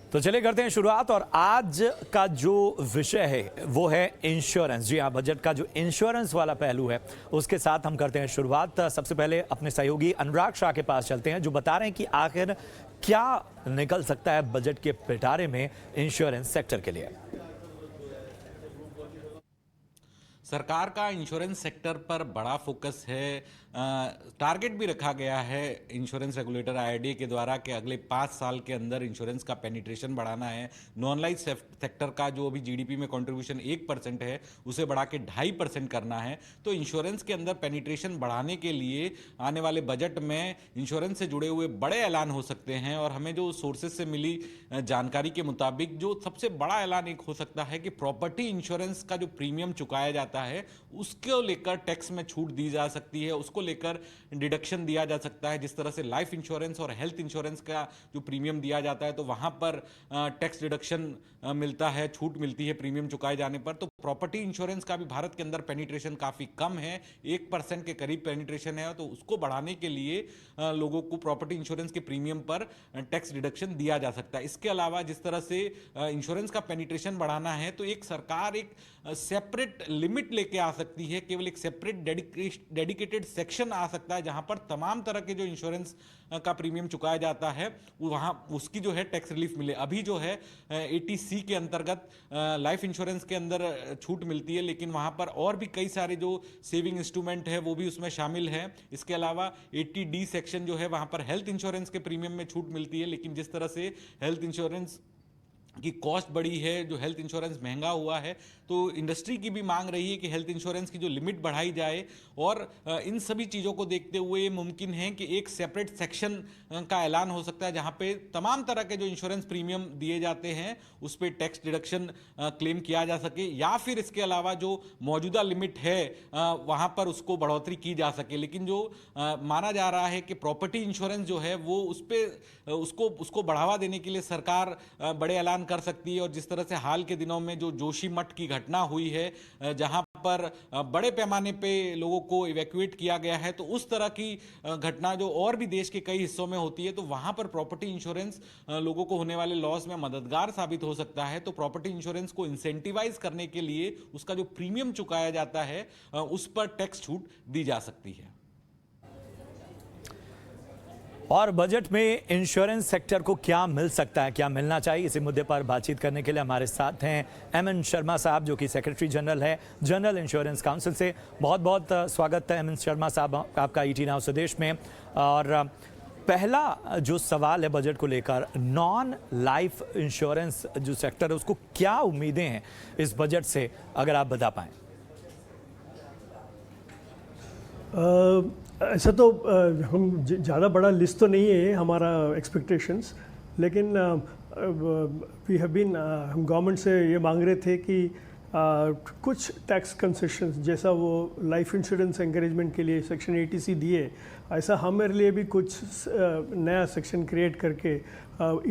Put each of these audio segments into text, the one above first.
तो चलिए करते हैं शुरुआत। और आज का जो विषय है वो है इंश्योरेंस। जी हाँ, बजट का जो इंश्योरेंस वाला पहलू है उसके साथ हम करते हैं शुरुआत। सबसे पहले अपने सहयोगी अनुराग शाह के पास चलते हैं जो बता रहे हैं कि आखिर क्या निकल सकता है बजट के पिटारे में इंश्योरेंस सेक्टर के लिए। सरकार का इंश्योरेंस सेक्टर पर बड़ा फोकस है। टारगेट भी रखा गया है इंश्योरेंस रेगुलेटर आईआरडीए के द्वारा कि अगले 5 साल के अंदर इंश्योरेंस का पेनिट्रेशन बढ़ाना है। नॉन लाइफ सेक्टर का जो अभी जीडीपी में कंट्रीब्यूशन 1% है उसे बढ़ा के 2.5% करना है। तो इंश्योरेंस के अंदर पेनिट्रेशन बढ़ाने के लिए आने वाले बजट में इंश्योरेंस से जुड़े हुए बड़े ऐलान हो सकते हैं। और हमें जो सोर्सेज से मिली जानकारी के मुताबिक जो सबसे बड़ा ऐलान एक हो सकता है कि प्रॉपर्टी इंश्योरेंस का जो प्रीमियम चुकाया जाता है उसको लेकर टैक्स में छूट दी जा सकती है, उसको लेकर डिडक्शन दिया जा सकता है। जिस तरह से लाइफ इंश्योरेंस और हेल्थ इंश्योरेंस का जो प्रीमियम दिया जाता है तो वहां पर टैक्स डिडक्शन मिलता है, छूट मिलती है प्रीमियम चुकाए जाने पर। तो प्रॉपर्टी इंश्योरेंस का भी भारत के अंदर पेनिट्रेशन काफी कम है, 1% के करीब पेनिट्रेशन है। तो उसको बढ़ाने के लिए लोगों को प्रॉपर्टी इंश्योरेंस के प्रीमियम पर टैक्स डिडक्शन दिया जा सकता है। इसके अलावा जिस तरह से इंश्योरेंस का पेनिट्रेशन बढ़ाना है तो एक सरकार एक सेपरेट लिमिट लेके आ सकती है, केवल एक सेपरेट डेडिकेटेड सेक्शन आ सकता है जहां पर तमाम तरह के जो इंश्योरेंस का प्रीमियम चुकाया जाता है वहां उसकी जो है टैक्स रिलीफ मिले। अभी जो है 80C के अंतर्गत लाइफ इंश्योरेंस के अंदर छूट मिलती है, लेकिन वहां पर और भी कई सारे जो सेविंग इंस्ट्रूमेंट है वो भी उसमें शामिल है। इसके अलावा 80D सेक्शन जो है वहां पर हेल्थ इंश्योरेंस के प्रीमियम में छूट मिलती है, लेकिन जिस तरह से हेल्थ इंश्योरेंस की कॉस्ट बढ़ी है, जो हेल्थ इंश्योरेंस महंगा हुआ है, तो इंडस्ट्री की भी मांग रही है कि हेल्थ इंश्योरेंस की जो लिमिट बढ़ाई जाए। और इन सभी चीज़ों को देखते हुए ये मुमकिन है कि एक सेपरेट सेक्शन का ऐलान हो सकता है जहां पे तमाम तरह के जो इंश्योरेंस प्रीमियम दिए जाते हैं उस पर टैक्स डिडक्शन क्लेम किया जा सके, या फिर इसके अलावा जो मौजूदा लिमिट है वहां पर उसको बढ़ोतरी की जा सके। लेकिन जो माना जा रहा है कि प्रॉपर्टी इंश्योरेंस जो है वो उस पर उसको बढ़ावा देने के लिए सरकार बड़े ऐलान कर सकती है। और जिस तरह से हाल के दिनों में जो जोशीमठ की घटना हुई है जहां पर बड़े पैमाने पे लोगों को इवैक्यूएट किया गया है, तो उस तरह की घटना जो और भी देश के कई हिस्सों में होती है, तो वहां पर प्रॉपर्टी इंश्योरेंस लोगों को होने वाले लॉस में मददगार साबित हो सकता है। तो प्रॉपर्टी इंश्योरेंस को इंसेंटिवाइज करने के लिए उसका जो प्रीमियम चुकाया जाता है उस पर टैक्स छूट दी जा सकती है। और बजट में इंश्योरेंस सेक्टर को क्या मिल सकता है, क्या मिलना चाहिए, इसी मुद्दे पर बातचीत करने के लिए हमारे साथ हैं एमएन शर्मा साहब जो कि सेक्रेटरी जनरल है जनरल इंश्योरेंस काउंसिल से। बहुत बहुत स्वागत है एमएन शर्मा साहब आपका ईटी नाउ स्वदेश में। और पहला जो सवाल है बजट को लेकर, नॉन लाइफ इंश्योरेंस जो सेक्टर है उसको क्या उम्मीदें हैं इस बजट से, अगर आप बता पाएँ। ऐसा तो हम ज़्यादा बड़ा लिस्ट तो नहीं है हमारा एक्सपेक्टेशंस, लेकिन वी हैव बीन हम गवर्नमेंट से ये मांग रहे थे कि कुछ टैक्स कंसेशंस जैसा वो लाइफ इंश्योरेंस एंकरेजमेंट के लिए सेक्शन 80C दिए, ऐसा हमारे लिए भी कुछ नया सेक्शन क्रिएट करके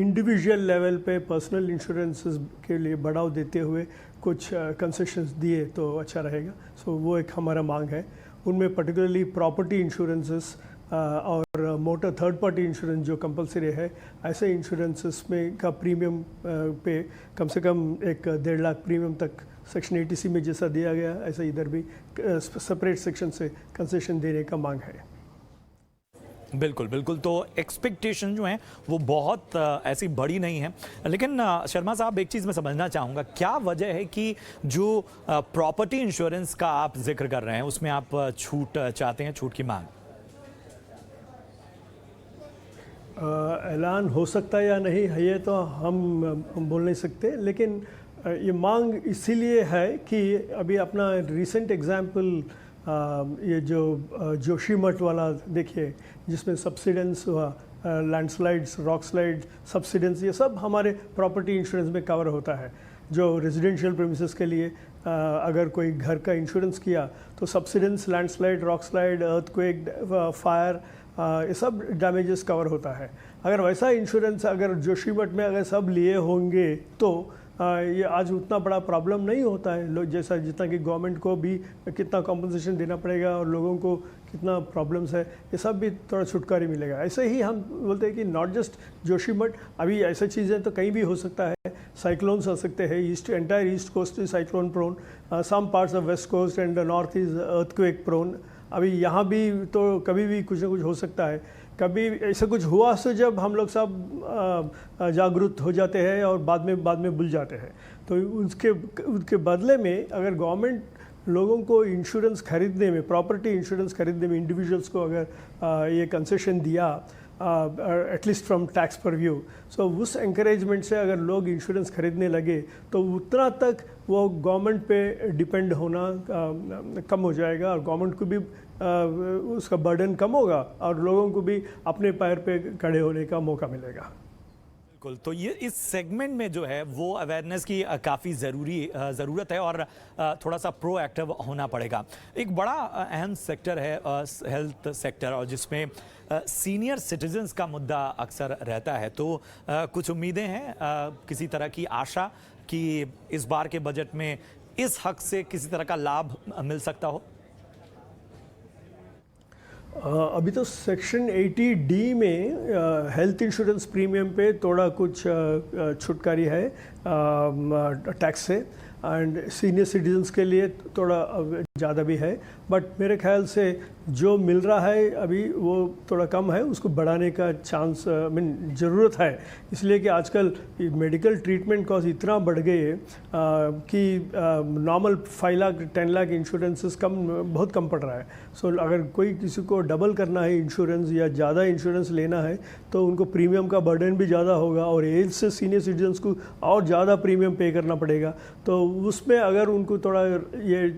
इंडिविजुअल लेवल पे पर्सनल इंश्योरेंसेस के लिए बढ़ाव देते हुए कुछ कंसेशंस दिए तो अच्छा रहेगा। सो वो एक हमारा मांग है। उनमें पर्टिकुलरली प्रॉपर्टी इंश्योरेंसेस और मोटर थर्ड पार्टी इंश्योरेंस जो कंपलसरी है, ऐसे इंश्योरेंसेस में का प्रीमियम पे कम से कम 1.5 लाख प्रीमियम तक सेक्शन 80C में जैसा दिया गया ऐसा इधर भी सेपरेट सेक्शन से कंसेशन देने का मांग है। बिल्कुल बिल्कुल। तो एक्सपेक्टेशन जो हैं वो बहुत ऐसी बड़ी नहीं है, लेकिन शर्मा साहब एक चीज़ मैं समझना चाहूँगा, क्या वजह है कि जो प्रॉपर्टी इंश्योरेंस का आप जिक्र कर रहे हैं उसमें आप छूट चाहते हैं, छूट की मांग? ऐलान हो सकता है या नहीं है ये तो हम बोल नहीं सकते, लेकिन ये मांग इसीलिए है कि अभी अपना रिसेंट एग्जाम्पल ये जो जोशीमठ वाला देखिए जिसमें सब्सिडेंस हुआ, लैंडस्लाइड्स, रॉक स्लाइड सब्सिडेंस, ये सब हमारे प्रॉपर्टी इंश्योरेंस में कवर होता है। जो रेजिडेंशियल प्रीमिसेस के लिए अगर कोई घर का इंश्योरेंस किया तो subsidence, landslide, rock slide, earthquake, fire, ये सब डैमेजेस कवर होता है। अगर वैसा इंश्योरेंस अगर जोशीमठ में अगर सब लिए होंगे तो ये आज उतना बड़ा प्रॉब्लम नहीं होता है लोग जैसा जितना कि गवर्नमेंट को भी कितना कॉम्पनसेशन देना पड़ेगा और लोगों को कितना प्रॉब्लम्स है, ये सब भी थोड़ा छुटकारा मिलेगा। ऐसे ही हम बोलते हैं कि नॉट जस्ट जोशीमठ, अभी ऐसा चीज़ें तो कहीं भी हो सकता है, साइक्लोन्स आ सकते हैं, entire east coast is cyclone prone, some parts of west coast and the north is earthquake prone. अभी यहाँ भी तो कभी भी कुछ ना कुछ हो सकता है। कभी ऐसा कुछ हुआ तो जब हम लोग सब जागरूक हो जाते हैं और बाद में भूल जाते हैं, तो उसके बदले में अगर गवर्नमेंट लोगों को इंश्योरेंस खरीदने में, प्रॉपर्टी इंश्योरेंस खरीदने में इंडिविजुअल्स को अगर ये कंसेशन दिया एटलीस्ट फ्रॉम टैक्स पर व्यू, सो उस एंकरेजमेंट से अगर लोग इंश्योरेंस खरीदने लगे तो उतना तक वो गवर्नमेंट पे डिपेंड होना कम हो जाएगा और गवर्नमेंट को भी उसका बर्डन कम होगा और लोगों को भी अपने पैर पे खड़े होने का मौका मिलेगा। बिल्कुल, तो ये इस सेगमेंट में जो है वो अवेयरनेस की काफ़ी ज़रूरत है और थोड़ा सा प्रोएक्टिव होना पड़ेगा। एक बड़ा अहम सेक्टर है हेल्थ सेक्टर, और जिसमें सीनियर सिटीजन्स का मुद्दा अक्सर रहता है, तो कुछ उम्मीदें हैं, किसी तरह की आशा कि इस बार के बजट में इस हक से किसी तरह का लाभ मिल सकता हो? अभी तो सेक्शन 80D में हेल्थ इंश्योरेंस प्रीमियम पे थोड़ा कुछ छुटकारी है टैक्स से, एंड सीनियर सिटीजन्स के लिए थोड़ा ज़्यादा भी है, बट मेरे ख्याल से जो मिल रहा है अभी वो थोड़ा कम है, उसको बढ़ाने का चांस ज़रूरत है, इसलिए कि आजकल मेडिकल ट्रीटमेंट कॉस्ट इतना बढ़ गई है कि नॉर्मल 5 लाख 10 लाख इंश्योरेंसेस बहुत कम पड़ रहा है। सो अगर कोई किसी को डबल करना है इंश्योरेंस या ज़्यादा इंश्योरेंस लेना है तो उनको प्रीमियम का बर्डन भी ज़्यादा होगा और एज से सीनियर सिटीजन्स को और ज़्यादा प्रीमियम पे करना पड़ेगा। तो उसमें अगर उनको थोड़ा ये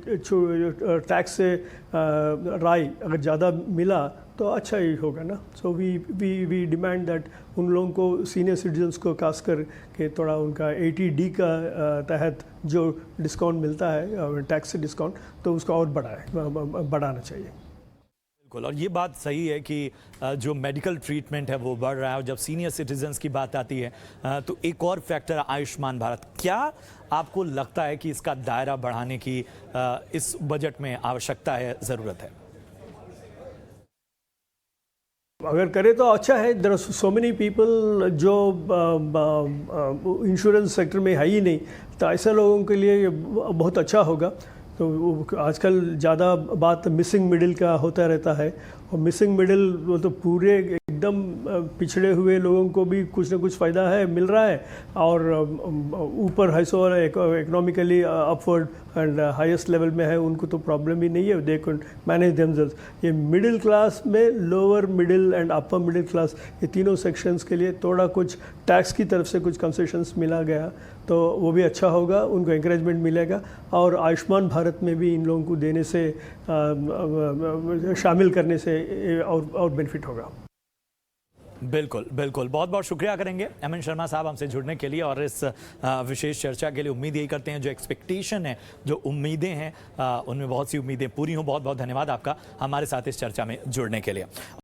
टैक्स से राय अगर ज़्यादा मिला तो अच्छा ही होगा ना। सो वी डिमांड दैट उन लोगों को सीनियर सिटीजन्स को खास कर के थोड़ा उनका 80D का तहत जो डिस्काउंट मिलता है टैक्स से डिस्काउंट, तो उसको और बढ़ाना चाहिए। बिल्कुल, और ये बात सही है कि जो मेडिकल ट्रीटमेंट है वो बढ़ रहा है, और जब सीनियर सिटीजन्स की बात आती है तो एक और फैक्टर आयुष्मान भारत, क्या आपको लगता है कि इसका दायरा बढ़ाने की इस बजट में आवश्यकता है, ज़रूरत है? अगर करे तो अच्छा है। There are so many people जो इंश्योरेंस सेक्टर में है ही नहीं, तो ऐसे लोगों के लिए बहुत अच्छा होगा। तो आजकल ज़्यादा बात मिसिंग मिडिल का होता रहता है, और मिसिंग मिडिल वो तो पूरे एकदम पिछड़े हुए लोगों को भी कुछ ना कुछ फ़ायदा है मिल रहा है, और ऊपर है so economically upward and highest level में है उनको तो प्रॉब्लम ही नहीं है, दे कैन मैनेज देमसेल्व्स। ये मिडिल क्लास में, lower middle and upper middle class, ये तीनों सेक्शंस के लिए थोड़ा कुछ टैक्स की तरफ से कुछ कंसेशंस मिला गया तो वो भी अच्छा होगा, उनको एंकरेजमेंट मिलेगा, और आयुष्मान भारत में भी इन लोगों को देने से शामिल करने से और बेनिफिट होगा। बिल्कुल बिल्कुल, बहुत बहुत शुक्रिया करेंगे एमएन शर्मा साहब हमसे जुड़ने के लिए और इस विशेष चर्चा के लिए। उम्मीद यही करते हैं जो एक्सपेक्टेशन है, जो उम्मीदें हैं, उनमें बहुत सी उम्मीदें पूरी हों। बहुत बहुत धन्यवाद आपका हमारे साथ इस चर्चा में जुड़ने के लिए।